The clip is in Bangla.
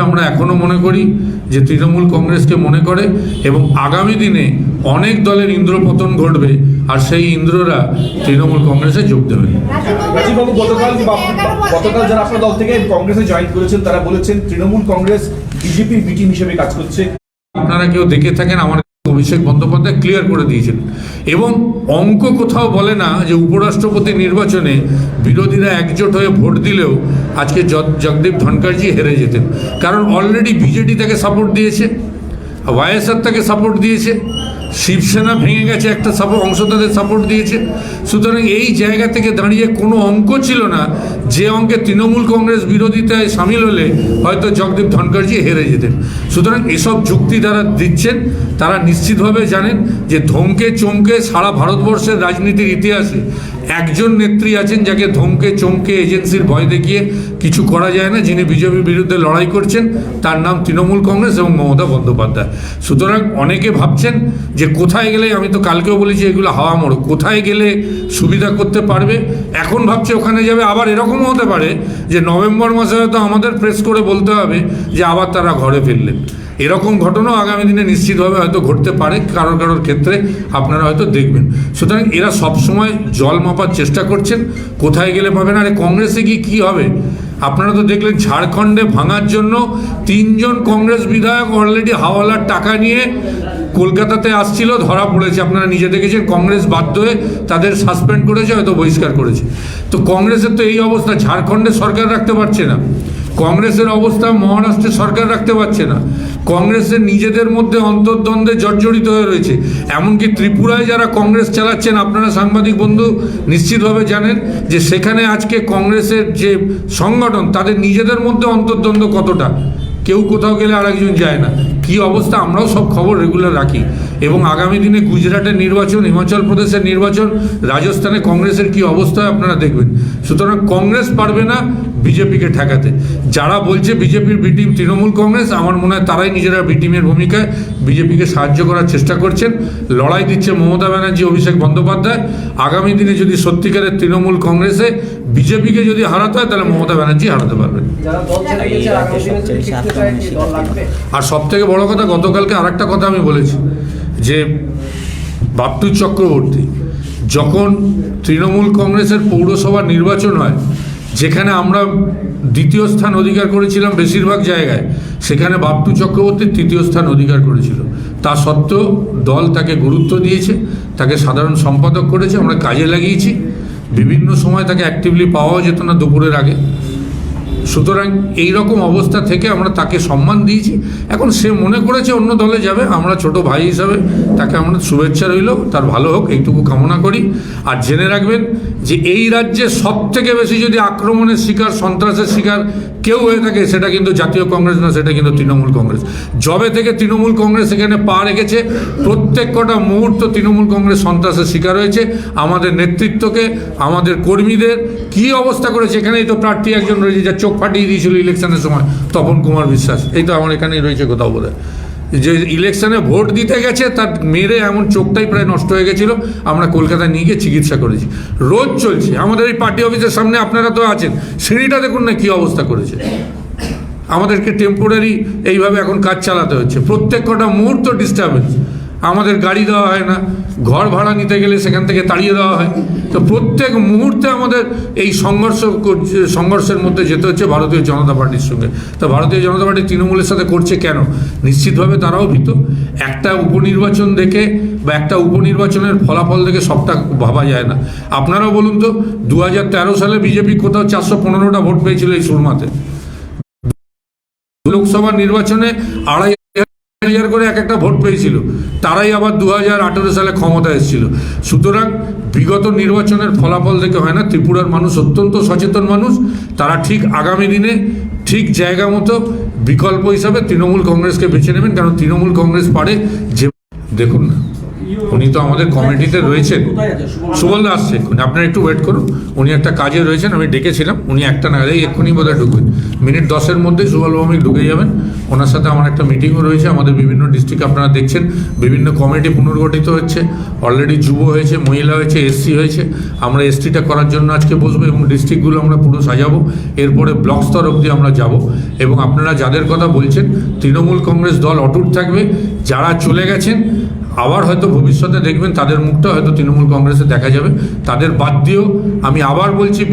আমরা এখনো মনে করি যে তৃণমূল কংগ্রেসকে মনে করে এবং আগামী দিনে অনেক দলের ইন্দ্রপতন ঘটবে আর সেই ইন্দ্ররা তৃণমূল কংগ্রেসে যোগ দেবে। রাজীববাবু, গতকাল যারা আপনার দল থেকে কংগ্রেসে জয়েন করেছেন তারা বলেছেন তৃণমূল কংগ্রেস বিজেপির বি টিম হিসেবে কাজ করছে। আপনারা কেউ দেখে থাকেন, আমার অভিষেক বন্দ্যোপাধ্যায় ক্লিয়ার করে দিয়েছেন এবং অঙ্ক কোথাও বলে না যে উপরাষ্ট্রপতি নির্বাচনে বিরোধীরা একজোট হয়ে ভোট দিলেও আজকে জগদীপ ধনখড়জি হেরে যেতেন, কারণ অলরেডি বিজেডি তাকে সাপোর্ট দিয়েছে, ওয়াইএসআর তাকে সাপোর্ট দিয়েছে, শিবসেনা ভেঙে গেছে, একটা অংশ তাদের সাপোর্ট দিয়েছে। সুতরাং এই জায়গা থেকে দাঁড়িয়ে কোনো অঙ্ক ছিল না যে অঙ্কে তৃণমূল কংগ্রেস বিরোধিতায় সামিল হলে হয়তো জগদীপ ধনখড়জি হেরে যেতেন। সুতরাং এসব যুক্তি যারা দিচ্ছেন তারা নিশ্চিতভাবে জানেন যে ধমকে চমকে সারা ভারতবর্ষের রাজনীতির ইতিহাসে একজন নেত্রী আছেন যাকে ধমকে চমকে এজেন্সির ভয় দেখিয়ে কিছু করা যায় না, যিনি বিজেপির বিরুদ্ধে লড়াই করছেন, তার নাম তৃণমূল কংগ্রেস এবং মমতা বন্দ্যোপাধ্যায়। সুতরাং অনেকে ভাবছেন যে কোথায় গেলে, আমি তো কালকেও বলেছি এগুলো হাওয়া মোড়, কোথায় গেলে সুবিধা করতে পারবে, এখন ভাবছে ওখানে যাবে। আবার এরকমও হতে পারে যে নভেম্বর মাসে হয়তো আমাদের প্রেস করে বলতে হবে যে আবার তারা ঘরে ফিরলেন। এরকম ঘটনাও আগামী দিনে নিশ্চিতভাবে হয়তো ঘটতে পারে কারোর ক্ষেত্রে, আপনারা হয়তো দেখবেন। সুতরাং এরা সবসময় জল মাপার চেষ্টা করছেন, কোথায় গেলে পাবেন। আরে কংগ্রেসে গিয়ে কী হবে? আপনারা তো দেখলেন ঝাড়খণ্ডে ভাঙার জন্য 3 জন কংগ্রেস বিধায়ক অলরেডি হাওয়ালার টাকা নিয়ে কলকাতাতে আসছিল, ধরা পড়েছে। আপনারা নিজে দেখেছেন, কংগ্রেস বাধ্য হয়ে তাদের সাসপেন্ড করেছে, হয়তো বহিষ্কার করেছে। তো কংগ্রেসের তো এই অবস্থা, ঝাড়খণ্ডে সরকার রাখতে পারছে না, কংগ্রেসের অবস্থা মহারাষ্ট্রে সরকার রাখতে পারছে না, কংগ্রেসের নিজেদের মধ্যে অন্তর্দ্বন্দ্বে জর্জরিত হয়ে রয়েছে। এমনকি ত্রিপুরায় যারা কংগ্রেস চালাচ্ছেন, আপনারা সাংবাদিক বন্ধু নিশ্চিতভাবে জানেন যে সেখানে আজকে কংগ্রেসের যে সংগঠন তাদের নিজেদের মধ্যে অন্তর্দ্বন্দ্ব কতটা, কেউ কোথাও গেলে আরেকজন যায় না। কি অবস্থা, আমরাও সব খবর রেগুলার রাখি। এবং আগামী দিনে গুজরাটের নির্বাচন, হিমাচল প্রদেশের নির্বাচন, রাজস্থানে কংগ্রেসের কি অবস্থা আপনারা দেখবেন। সুতরাং কংগ্রেস পারবে না বিজেপিকে ঠেকাতে। যারা বলছে বিজেপির বি টিম তৃণমূল কংগ্রেস, আমার মনে হয় তারাই নিজেরা বি টিমের ভূমিকায় বিজেপিকে সাহায্য করার চেষ্টা করছেন। লড়াই দিচ্ছে মমতা ব্যানার্জি, অভিষেক বন্দ্যোপাধ্যায়। আগামী দিনে যদি সত্যিকারের তৃণমূল কংগ্রেসে বিজেপিকে যদি হারাতে হয় তাহলে মমতা ব্যানার্জি হারাতে পারবেন। আর সব থেকে বড় কথা, গতকালকে আর একটা কথা আমি বলেছি যে বাপটু চক্রবর্তী, যখন তৃণমূল কংগ্রেসের পৌরসভা নির্বাচন হয়, যেখানে আমরা দ্বিতীয় স্থান অধিকার করেছিলাম বেশিরভাগ জায়গায়, সেখানে বাপটু চক্রবর্তী তৃতীয় স্থান অধিকার করেছিল। তা সত্ত্বেও দল তাকে গুরুত্ব দিয়েছে, তাকে সাধারণ সম্পাদক করেছে, আমরা কাজে লাগিয়েছি। বিভিন্ন সময় তাকে অ্যাক্টিভলি পাওয়াও যেত না দুপুরের আগে। সুতরাং এই রকম অবস্থা থেকে আমরা তাকে সম্মান দিয়েছি। এখন সে মনে করেছে অন্য দলে যাবে, আমরা ছোট ভাই হিসাবে তাকে আমরা শুভেচ্ছা রইল, তার ভালো হোক এইটুকু কামনা করি। আর জেনে রাখবেন যে এই রাজ্যে সব থেকে বেশি যদি আক্রমণের শিকার, সন্ত্রাসের শিকার কেউ হয়ে থাকে, সেটা কিন্তু জাতীয় কংগ্রেস না, সেটা কিন্তু তৃণমূল কংগ্রেস। যবে থেকে তৃণমূল কংগ্রেস এখানে পা রেখেছে, প্রত্যেক কটা মুহূর্ত তৃণমূল কংগ্রেস সন্ত্রাসের শিকার হয়েছে। আমাদের নেতৃত্বকে, আমাদের কর্মীদের কী অবস্থা করেছে। এখানেই তো প্রার্থী একজন রয়েছে যার চোখ ফাটিয়ে দিয়েছিল ইলেকশনের সময়, তপন কুমার বিশ্বাস, এই তো আমার এখানেই রয়েছে কোথাও বলে, যে ইলেকশনে ভোট দিতে গেছে তার মেরে এমন চোখটাই প্রায় নষ্ট হয়ে গেছিলো। আমরা কলকাতায় নিয়ে গিয়ে চিকিৎসা করেছি। রোজ চলছে আমাদের এই পার্টি অফিসের সামনে, আপনারা তো আছেন, সিঁড়িটা দেখুন না কী অবস্থা করেছে। আমাদেরকে টেম্পোরারি এইভাবে এখন কাজ চালাতে হচ্ছে, প্রত্যেক কটা মুহূর্ত ডিস্টার্বেন্স। আমাদের গাড়ি দেওয়া হয় না, ঘর ভাড়া নিতে গেলে সেখান থেকে তাড়িয়ে দেওয়া হয়। তো প্রত্যেক মুহূর্তে আমাদের এই সংঘর্ষের মধ্যে যেতে হচ্ছে ভারতীয় জনতা পার্টির সঙ্গে। তো ভারতীয় জনতা পার্টি তৃণমূলের সাথে করছে কেন? নিশ্চিতভাবে তারাও ভীত। একটা উপনির্বাচন দেখে বা একটা উপনির্বাচনের ফলাফল দেখে সবটা ভাবা যায় না। আপনারাও বলুন তো, 2013 সালে বিজেপি কোথাও 415টা ভোট পেয়েছিল এই সুরমাতে। লোকসভা নির্বাচনে 2,500 করে এক একটা ভোট পেয়েছিল, তারাই আবার 2018 সালে ক্ষমতা এসেছিল। সুতরাং বিগত নির্বাচনের ফলাফল দেখে হয় না। ত্রিপুরার মানুষ অত্যন্ত সচেতন মানুষ, তারা ঠিক আগামী দিনে ঠিক জায়গা মতো বিকল্প হিসাবে তৃণমূল কংগ্রেসকে বেছে নেবেন। কারণ তৃণমূল কংগ্রেস পারে যে, দেখুন না, উনি তো আমাদের কমিটিতে রয়েছেন, সুবলদা আসছে এক্ষুনি, আপনারা একটু ওয়েট করুন, উনি একটা কাজে রয়েছেন, আমি ডেকেছিলাম, উনি 1টা নাগাদ এক্ষুনি বোধহয় ঢুকবেন, মিনিট 10-এর মধ্যে সুবলবাবু ঢুকে যাবেন। ওনার সাথে আমার একটা মিটিংও রয়েছে। আমাদের বিভিন্ন ডিস্ট্রিক্ট আপনারা দেখছেন বিভিন্ন কমিটি পুনর্গঠিত হচ্ছে, অলরেডি যুব হয়েছে, মহিলা হয়েছে, এসসি হয়েছে। আমরা এসটিটা করার জন্য আজকে বসবো এবং ডিস্ট্রিক্টগুলো আমরা পুরো সাজাবো, এরপরে ব্লক স্তর অবধি আমরা যাব। এবং আপনারা যাদের কথা বলছেন, তৃণমূল কংগ্রেস দল অটুট থাকবে। যারা চলে গেছেন আবার হয়তো ভবিষ্যতে দেখবেন তাদের মুখটা হয়তো তৃণমূল কংগ্রেসে দেখা যাবে, তাদের বাদ দিয়েও আমি আবার বলছি